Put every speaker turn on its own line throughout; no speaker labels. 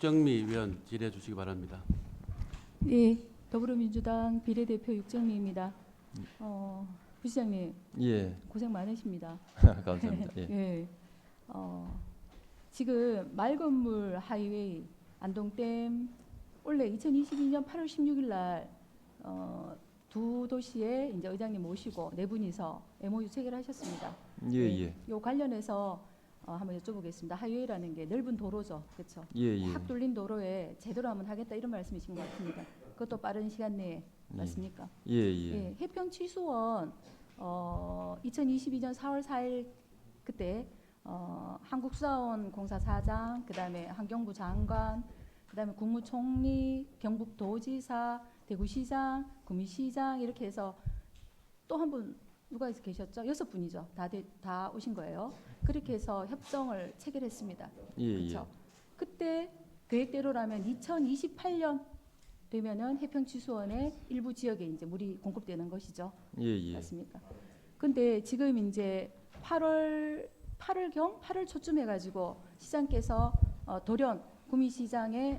육정미 의원 질의해 주시기 바랍니다.
예, 더불어민주당 비례대표 육정미입니다. 부시장님,
예,
고생 많으십니다.
감사합니다. 예.
예, 지금 맑은 물 하이웨이 안동댐 원래 2022년 8월 16일 날 두 도시에 이제 의장님 모시고 네 분이서 MOU 체결하셨습니다.
예, 예.
요 관련해서 한번 여쭤보겠습니다. 하이웨이라는 게 넓은 도로죠, 그렇죠?
예, 예.
확 뚫린 도로에 제대로 한번 하겠다 이런 말씀이신 것 같습니다. 그것도 빠른 시간 내에 맞습니까?
예, 예.
예, 해평 취수원 2022년 4월 4일 그때 한국수자원 공사 사장, 그다음에 환경부 장관, 그다음에 국무총리, 경북도지사, 대구시장, 구미시장 이렇게 해서 또 한 분 누가 계셨죠? 6분이죠. 다 오신 거예요. 그렇게 해서 협정을 체결했습니다.
예,
그렇죠? 그때 계획대로라면 2028년 되면은 해평취수원의 일부 지역에 이제 물이 공급되는 것이죠.
예, 예.
맞습니까? 근데 지금 이제 8월 초쯤 해가지고 시장께서 돌연 구미시장에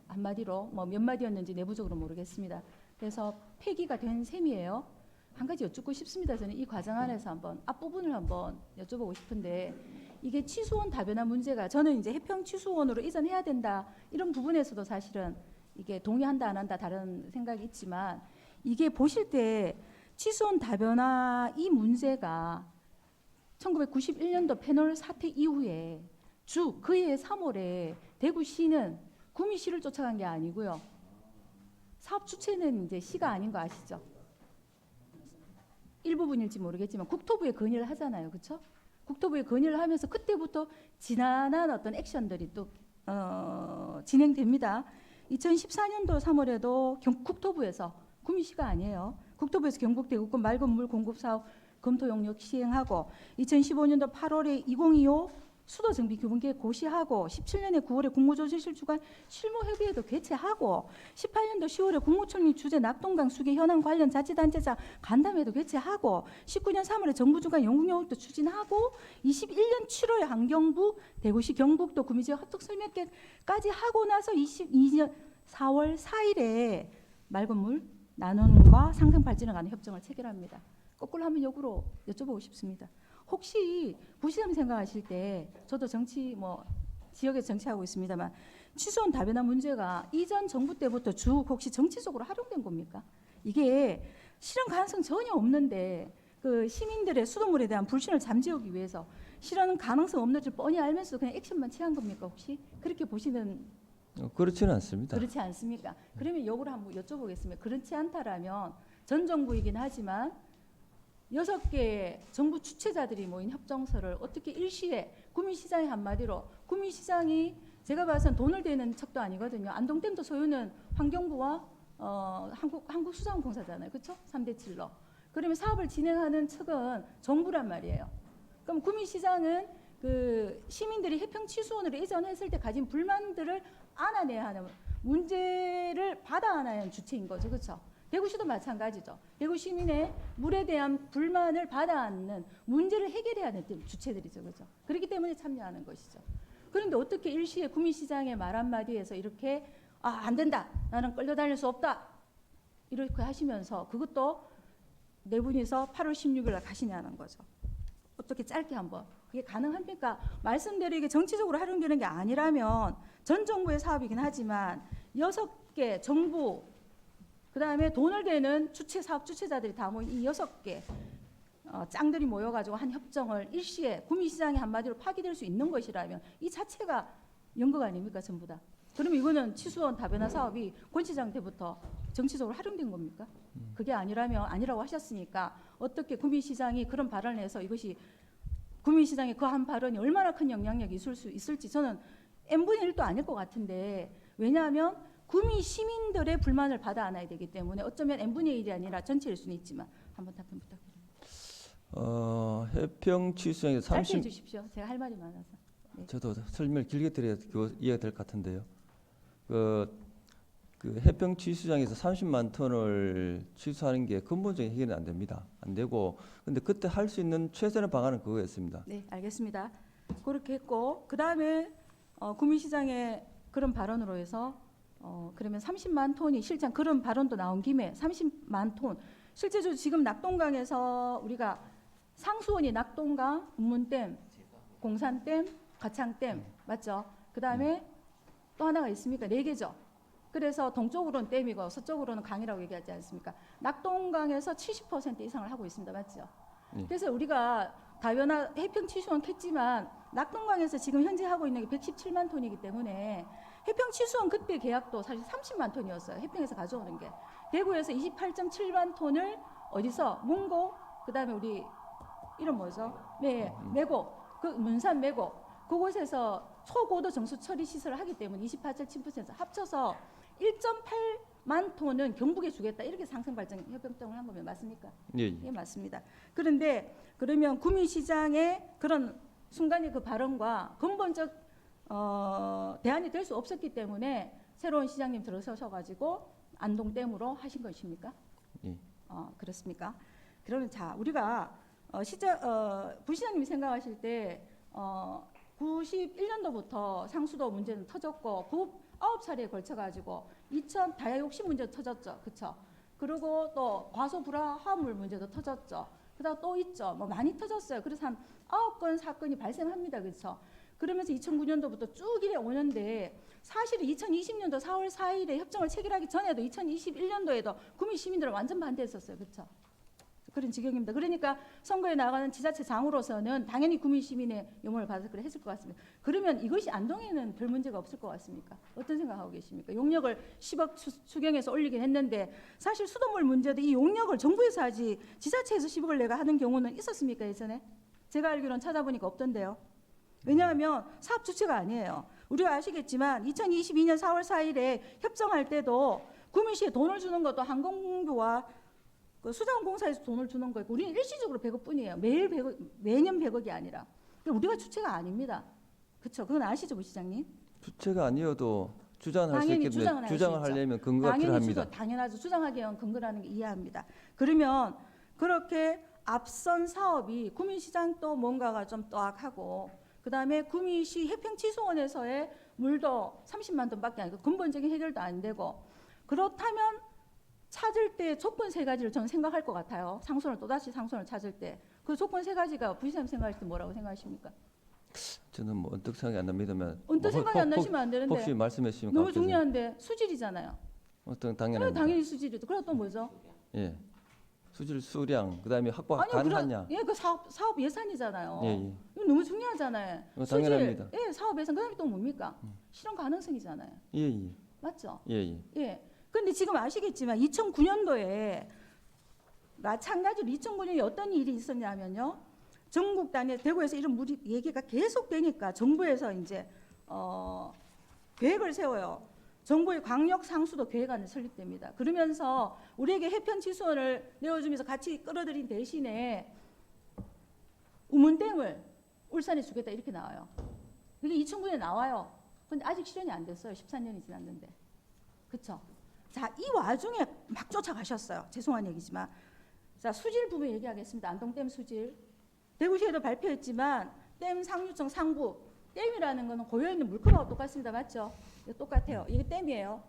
한마디로 뭐 몇 마디였는지 내부적으로 모르겠습니다. 그래서 폐기가 된 셈이에요. 한 가지 여쭙고 싶습니다. 저는 이 과정 안에서 한번 앞부분을 한번 여쭤보고 싶은데 이게 취수원 다변화 문제가 저는 이제 해평 취수원으로 이전해야 된다 이런 부분에서도 사실은 이게 동의한다 안 한다 다른 생각이 있지만 이게 보실 때 취수원 다변화 이 문제가 1991년도 패널 사태 이후에 그해 3월에 대구시는 구미시를 쫓아간 게 아니고요. 사업 주체는 이제 시가 아닌 거 아시죠? 일부분일지 모르겠지만 국토부에 건의를 하잖아요. 그렇죠? 국토부에 건의를 하면서 그때부터 지난한 어떤 액션들이 또 진행됩니다. 2014년도 3월에도 국토부에서 구미시가 아니에요. 국토부에서 경북 대구권 맑은 물 공급 사업 검토 용역 시행하고 2015년도 8월에 2025 수도 정비 규범 계획 고시하고 17년에 9월에 국무조정실 주관 실무 협의회도 개최하고 18년도 10월에 국무총리 주재 낙동강 수계 현안 관련 자치단체장 간담회도 개최하고 19년 3월에 정부 주관 연구용역도 추진하고 21년 7월에 환경부 대구시 경북도 구미지역 합동 설명회까지 하고 나서 22년 4월 4일에 맑은 물 나눔과 상생 발전을 가는 협정을 체결합니다. 거꾸로 하면 역으로 여쭤보고 싶습니다. 혹시 부시장 생각하실 때 저도 정치 지역에서 정치하고 있습니다만 취수원 다변화 문제가 이전 정부 때부터 쭉 혹시 정치적으로 활용된 겁니까? 이게 실현 가능성 전혀 없는데 그 시민들의 수돗물에 대한 불신을 잠재우기 위해서 실현 가능성 없는 줄 뻔히 알면서 그냥 액션만 취한 겁니까? 혹시 그렇게 보시는?
그렇지는 않습니다.
그렇지 않습니까? 그러면 역으로 한번 여쭤보겠습니다. 그렇지 않다라면 전 정부이긴 하지만 6개의 정부 주체자들이 모인 협정서를 어떻게 일시에 구미시장이 한마디로 구미시장이 제가 봐서는 돈을 대는 척도 아니거든요. 안동댐도 소유는 환경부와 한국수자원공사잖아요. 그렇죠? 3대 7로. 그러면 사업을 진행하는 측은 정부란 말이에요. 그럼 구미시장은 그 시민들이 해평취수원으로 이전했을 때 가진 불만들을 안아내야 하는 문제를 받아 안아야 하는 주체인 거죠. 그렇죠? 대구시도 마찬가지죠. 대구 시민의 물에 대한 불만을 받아 안는 문제를 해결해야 하는 주체들이죠. 그렇죠? 그렇기 때문에 참여하는 것이죠. 그런데 어떻게 일시에 구미시장의 말 한마디에서 이렇게 안 된다. 나는 끌려다닐 수 없다. 이렇게 하시면서 그것도 네 분이서 8월 16일 날 가시냐는 거죠. 어떻게 짧게 한번. 그게 가능합니까? 말씀대로 이게 정치적으로 활용되는 게 아니라면 전 정부의 사업이긴 하지만 6개 정부 그다음에 돈을 대는 사업 주체자들이 다 모인 이 6개 짱들이 모여가지고 한 협정을 일시에 구미시장이 한마디로 파기될 수 있는 것이라면 이 자체가 연극 아닙니까? 전부 다. 그러면 이거는 취수원 다변화 사업이 권 시장 때부터 정치적으로 활용된 겁니까? 그게 아니라면 아니라고 하셨으니까 어떻게 구미시장이 그런 발언을 해서 이것이 구미시장의 그 한 발언이 얼마나 큰 영향력이 있을 수 있을지 저는 n분의 1도 아닐 것 같은데 왜냐하면 구미 시민들의 불만을 받아 안아야 되기 때문에 어쩌면 n분의 1이 아니라 전체일 수는 있지만 한번 답변 부탁드립니다.
해평 취수장에서
짧게 해주십시오. 제가 할 말이 많아서. 네.
저도 설명을 길게 드려야 이해가 될 것 같은데요. 그 해평 취수장에서 30만 톤을 취수하는 게 근본적인 해결은 안 됩니다. 안 되고 근데 그때 할 수 있는 최선의 방안은 그거였습니다.
네, 알겠습니다. 그렇게 했고 그 다음에 구미시장에 그런 발언으로 해서 그러면 30만 톤이 실제 그런 발언도 나온 김에 30만 톤 실제로 지금 낙동강에서 우리가 상수원이 낙동강, 운문댐, 공산댐, 가창댐 맞죠? 그 다음에 또 하나가 있습니까? 4개죠. 그래서 동쪽으로는 댐이고 서쪽으로는 강이라고 얘기하지 않습니까? 낙동강에서 70% 이상을 하고 있습니다. 맞죠? 그래서 우리가 다변화 해평 취수원 캤지만 낙동강에서 지금 현재 하고 있는 게 117만 톤이기 때문에 해평 취수원 그때 계약도 사실 30만 톤이었어요. 해평에서 가져오는 게. 대구에서 28.7만 톤을 어디서? 문고, 그다음에 우리 이름 뭐죠? 네, 매고, 그 문산 매고 그곳에서 초고도 정수 처리 시설을 하기 때문에 28.7% 합쳐서 1.8만 톤은 경북에 주겠다 이렇게 상생 발전 협정을 한 거면 맞습니까?
예.
예, 맞습니다. 그런데 그러면 구민시장의 그런 순간의 그 발언과 근본적 대안이 될 수 없었기 때문에 새로운 시장님 들어서셔가지고 안동댐으로 하신 것입니까?
예.
그렇습니까? 그러면 자 우리가 부시장님이 생각하실 때 91년도부터 상수도 문제는 터졌고 9차례에 걸쳐가지고 다야 욕심 문제도 터졌죠, 그렇죠? 그리고 또 과소 불화 화물 문제도 터졌죠. 그다음 또 있죠, 뭐 많이 터졌어요. 그래서 한 9건 사건이 발생합니다, 그렇죠? 그러면서 2009년도부터 쭉 이래 오는데 사실은 2020년도 4월 4일에 협정을 체결하기 전에도 2021년도에도 구민 시민들은 완전 반대했었어요, 그렇죠? 그런 지경입니다. 그러니까 선거에 나가는 지자체장으로서는 당연히 구민 시민의 요청을 받아서 그래 했을 것 같습니다. 그러면 이것이 안동에는 별 문제가 없을 것 같습니까? 어떤 생각하고 계십니까? 용역을 10억 추경해서 올리긴 했는데 사실 수돗물 문제도 이 용역을 정부에서 하지 지자체에서 10억을 내가 하는 경우는 있었습니까 예전에? 제가 알기로는 찾아보니까 없던데요. 왜냐하면 사업 주체가 아니에요. 우리가 아시겠지만 2022년 4월 4일에 협정할 때도 구민시에 돈을 주는 것도 항공부와 그 수자원공사에서 돈을 주는 거고 우리는 일시적으로 100억뿐이에요. 매년 100억이 아니라. 우리가 주체가 아닙니다. 그렇죠? 그건 아시죠, 부시장님?
주체가 아니어도 주장을 할 수
당연히
있겠는데 주장을 하려면 근거가 필요합니다.
당연하죠. 주장하기 위한 근거라는 게 이해합니다. 그러면 그렇게 앞선 사업이 구민시장도 뭔가가 좀 또악하고 그다음에 구민시 해평취수원에서의 물도 30만 톤밖에 아니고 근본적인 해결도 안 되고 그렇다면 찾을 때 조건 3가지를 저는 생각할 것 같아요. 또다시 상선을 찾을 때. 그 조건 3가지가 부시장님 생각하실 때 뭐라고 생각하십니까?
저는 뭐 언뜻 생각이 안 납니다만
언뜻 생각이 안 나시면 안 되는데
혹시 말씀해 주시면
너무
감사드립니다.
중요한데 수질이잖아요.
당연합니다.
당연히 수질이죠. 그리고 또 뭐죠?
예. 수질 수량 그다음에 확보가
아니요,
가능하냐.
그 사업 예산이잖아요.
예.
이거 너무 중요하잖아요.
당연합니다.
예, 사업 예산. 그다음에 또 뭡니까? 실현 가능성이잖아요.
예.
맞죠?
예.
예. 근데 지금 아시겠지만 2009년도에 마찬가지로 2009년에 어떤 일이 있었냐면요. 전국 단위 대구에서 이런 얘기가 계속 되니까 정부에서 이제 계획을 세워요. 정부의 광역 상수도 계획안을 설립됩니다. 그러면서 우리에게 해평 취수원을 내어주면서 같이 끌어들인 대신에 우문댐을 울산에 주겠다 이렇게 나와요. 그게 2009년에 나와요. 근데 아직 실현이 안 됐어요. 14년이 지났는데. 그렇죠? 자, 이 와중에 막 쫓아가셨어요. 죄송한 얘기지만. 자, 수질 부분 얘기하겠습니다. 안동댐 수질. 대구시에도 발표했지만 댐 상류청 상부. 댐이라는 거는 고여있는 물컵하고 똑같습니다. 맞죠? 똑같아요. 이게 댐이에요.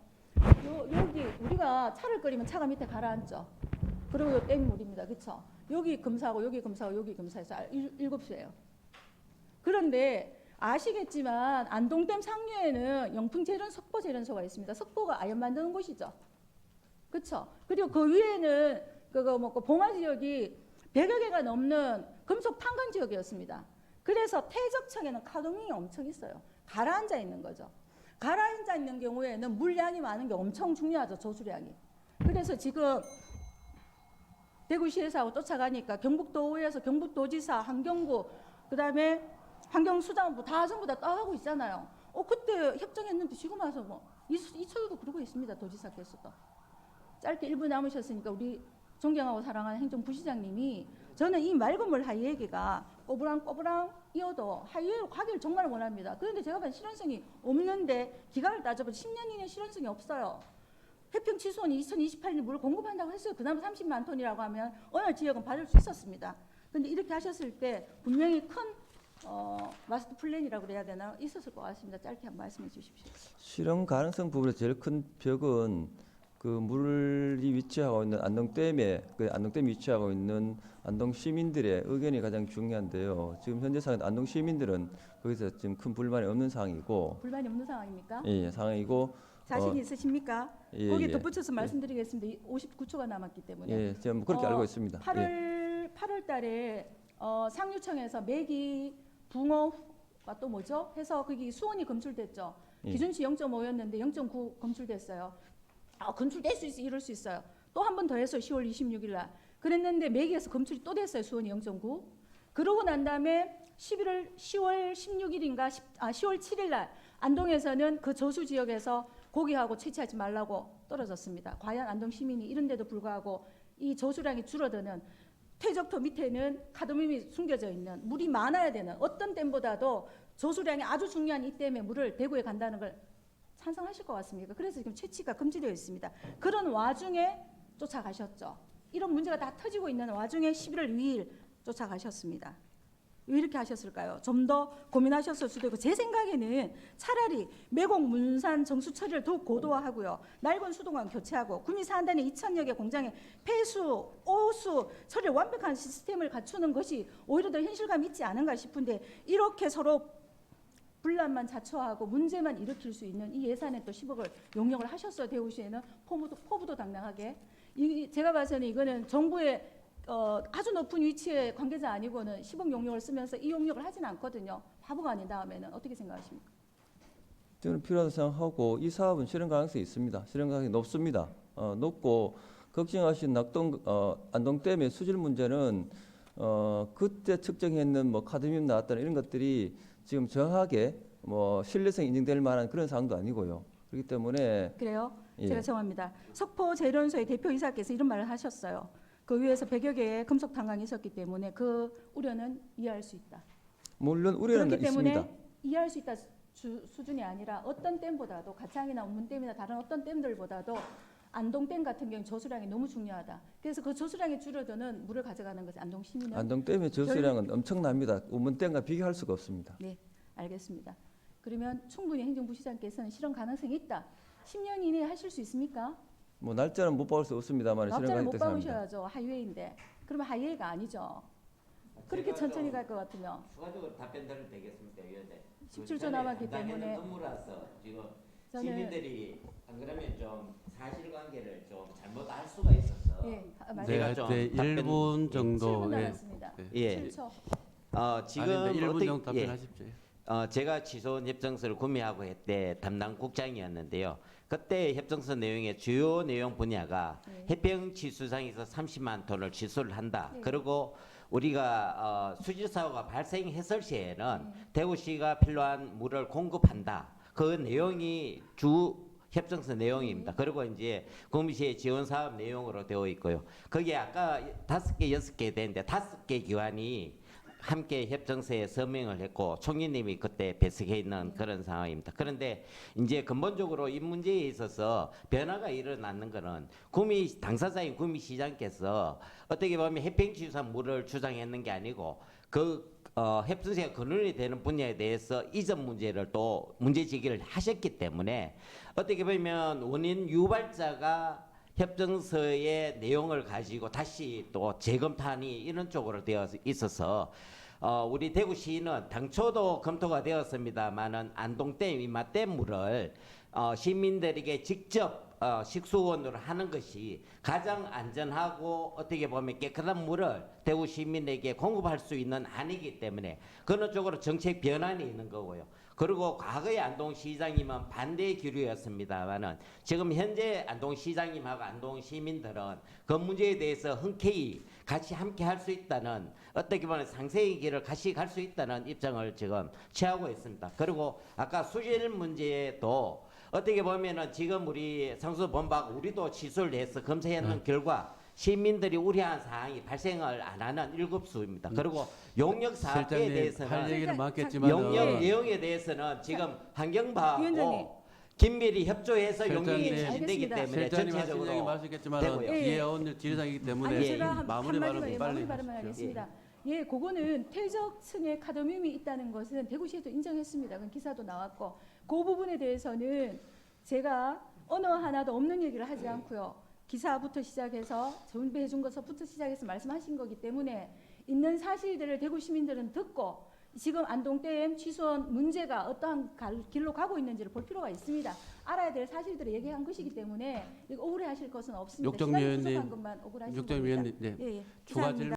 여기 우리가 차를 끓이면 차가 밑에 가라앉죠. 그리고 이 댐이 물입니다. 그렇죠? 여기 금사하고 여기 금사하고 여기 금사해서 7수예요. 그런데 아시겠지만 안동댐 상류에는 영풍재련 석보재련소가 있습니다. 석보가 아연 만드는 곳이죠. 그렇죠? 그리고 그 위에는 봉화 지역이 100여 개가 넘는 금속 탄광 지역이었습니다. 그래서 퇴적청에는 가동률이 엄청 있어요. 가라앉아 있는 거죠. 가라앉아 있는 경우에는 물량이 많은 게 엄청 중요하죠. 저수량이. 그래서 지금 대구시에서 쫓아가니까 경북도에서 경북도지사, 환경부, 그다음에 환경수자원부 다 전부 다 떠가고 있잖아요. 그때 협정했는데 지금 와서 이쪽에도 그러고 있습니다. 도지사께서도. 짧게 1분 남으셨으니까 우리 존경하고 사랑하는 행정부시장님이 저는 이 맑은 물 하이웨이가 꼬부랑꼬부랑이어도 하이웨이로 가기를 정말 원합니다. 그런데 제가 봤을 때 실현성이 없는데 기간을 따져보면 10년 이내 실현성이 없어요. 해평 취수원이 2028년 물을 공급한다고 했어요. 그나마 30만 톤이라고 하면 어느 지역은 받을 수 있었습니다. 그런데 이렇게 하셨을 때 분명히 큰 마스터 플랜이라고 그래야 되나 있었을 것 같습니다. 짧게 한번 말씀해 주십시오.
실현 가능성 부분에 제일 큰 벽은 그 물이 위치하고 있는 안동댐에 그 안동댐 위치하고 있는 안동 시민들의 의견이 가장 중요한데요. 지금 현재 상황 안동 시민들은 거기서 지금 큰 불만이 없는 상황이고,
불만이 없는 상황입니까?
예, 상황이고,
자신 있으십니까?
예,
거기에
예.
덧붙여서 말씀드리겠습니다. 59초가 남았기 때문에.
예, 제가 뭐 그렇게 알고 있습니다. 예.
8월 달에 상류청에서 메기, 붕어가 또 뭐죠? 해서 거기 수온이 검출됐죠.
예.
기준치 0.5였는데 0.9 검출됐어요. 검출될 수 있어, 이럴 수 있어요. 또 한 번 더 해서 10월 26일 날 그랬는데 메기에서 검출이 또 됐어요. 수온이 0.9. 그러고 난 다음에 10월 16일인가 10월 7일 날 안동에서는 그 저수 지역에서 고기하고 채취하지 말라고 떨어졌습니다. 과연 안동 시민이 이런데도 불구하고 이 저수량이 줄어드는 퇴적토 밑에는 카드뮴이 숨겨져 있는 물이 많아야 되는 어떤 댐보다도 저수량이 아주 중요한 이 댐에 물을 대구에 간다는 걸 찬성하실 것 같습니까? 그래서 지금 채취가 금지되어 있습니다. 그런 와중에 쫓아가셨죠. 이런 문제가 다 터지고 있는 와중에 11월 2일 쫓아가셨습니다. 왜 이렇게 하셨을까요? 좀 더 고민하셨을 수도 있고 제 생각에는 차라리 매곡 문산 정수 처리를 더욱 고도화하고요. 낡은 수도관 교체하고 구미 산단의 2,000여 개 공장의 폐수, 오수 처리를 완벽한 시스템을 갖추는 것이 오히려 더 현실감이 있지 않은가 싶은데 이렇게 서로 분란만 자초하고 문제만 일으킬 수 있는 이 예산에 또 10억을 용역을 하셨어요. 대구시에는 포부도 당당하게. 제가 봐서는 이거는 정부의 아주 높은 위치의 관계자 아니고는 10억 용역을 쓰면서 이 용역을 하지는 않거든요. 바보가 아닌 다음에는 어떻게 생각하십니까?
저는 필요하다고 생각하고 이 사업은 실현 가능성이 있습니다. 실현 가능성이 높습니다. 높고 걱정하신 안동댐의 수질 문제는 그때 측정했는 뭐 카드뮴 나왔다는 이런 것들이 지금 정확하게 뭐 신뢰성 인정될 만한 그런 사항도 아니고요. 그렇기 때문에
그래요?
예.
제가 정합니다. 석포 재련소의 대표이사께서 이런 말을 하셨어요. 그 위에서 100여 개의 금속 탄광이 있었기 때문에 그 우려는 이해할 수 있다.
물론 우려는
그렇기 때문에
있습니다.
이해할 수 있다 수준이 아니라 어떤 댐보다도 가창이나 운문댐이나 다른 어떤 댐들보다도 안동댐 같은 경우 저수량이 너무 중요하다. 그래서 그 저수량이 줄어드는 물을 가져가는 것이 안동 시민은
안동댐의 저수량은 엄청납니다. 우문댐과 비교할 수가 없습니다.
네, 알겠습니다. 그러면 충분히 행정부 시장께서는 실현 가능성이 있다. 10년 이내에 하실 수 있습니까?
뭐 날짜는 못 박을 수 없습니다만 실현
날짜를 못
가능성이 있습니다.
박으셔야죠. 하이웨이인데. 그러면 하이웨이가 아니죠. 그렇게 천천히 갈 것 같으면.
추가적으로 답변 드려도 되겠습니까, 위원장?
17초 남았기 때문에
업무라서 지금
저는-
시민들이 안 그러면 좀 사실관계를 좀 잘못 알 수가 있어서.
예,
네,
제가
할
좀
때
답변-
1분 정도.
7분
예.
남았습니다.
예.
7초.
지금
아닌데 1분
어떻게-
정도 답변하십시오.
제가 취소원 협정서를 구매하고 했때 담당 국장이었는데요. 그때 협정서 내용의 주요 내용 분야가
네.
해평 취수장에서 30만 톤을 취소를 한다.
네.
그리고 우리가 수질 사고가 발생했을 시에는
네.
대구시가 필요한 물을 공급한다. 그 내용이 주 협정서 내용입니다. 그리고 이제 구미시의 지원 사업 내용으로 되어 있고요. 거기에 아까 5개, 6개 되는데 5개 기관이 함께 협정서에 서명을 했고 총리님이 그때 배석해 있는 그런 상황입니다. 그런데 이제 근본적으로 이 문제에 있어서 변화가 일어나는 것은 당사자인 구미시장께서 어떻게 보면 해평취수산 물을 주장했는 게 아니고 협정서가 근원이 되는 분야에 대해서 이전 문제를 또 문제 제기를 하셨기 때문에 어떻게 보면 원인 유발자가 협정서의 내용을 가지고 다시 또 재검토하니 이런 쪽으로 되어 있어서 우리 대구시는 당초도 검토가 되었습니다만은 안동댐 이마댐 물을 시민들에게 직접 식수원으로 하는 것이 가장 안전하고 어떻게 보면 깨끗한 물을 대구 시민에게 공급할 수 있는 안이기 때문에 그런 쪽으로 정책 변환이 있는 거고요. 그리고 과거에 안동시장님은 반대 기류였습니다만은 지금 현재 안동시장님하고 안동시민들은 그 문제에 대해서 흔쾌히 같이 함께 할 수 있다는 어떻게 보면 상생의 길을 같이 갈 수 있다는 입장을 지금 취하고 있습니다. 그리고 아까 수질 문제도 어떻게 보면은 지금 우리 상수본부하고 우리도 취소를 해서 검사했는 결과 시민들이 우려한 사항이 발생을 안 하는 7수입니다. 그리고 용역 사업에
실장님 할
대해서는
얘기는
실장-
많겠지만
용역
예.
내용에 대해서는 지금
위원장님.
환경부하고 긴밀히 협조해서 용역이
실장님.
진행되기
알겠습니다.
때문에
실장님 하신 얘기
전체적으로
마시겠지만
되고요.
예.
기회 오늘 질의상이기 때문에
아니 제가
예.
한
마무리
마디
발언 빨리
발언만
하십시오.
하겠습니다. 예, 그거는 퇴적층에 카드뮴이 있다는 것은 대구시에도 인정했습니다. 그 기사도 나왔고 그 부분에 대해서는 제가 언어 하나도 없는 얘기를 하지 않고요. 기사부터 시작해서 준비해 준 것부터 시작해서 말씀하신 거기 때문에 있는 사실들을 대구 시민들은 듣고 지금 안동댐 취소원 문제가 어떠한 길로 가고 있는지를 볼 필요가 있습니다. 알아야 될 사실들을 얘기한 것이기 때문에 이거 억울해하실 것은 없습니다.
욕정
시간이
위원님,
부족한 것만 억울하신
육정
겁니다.
위원님, 네.
예, 예.
추가
이상입니다.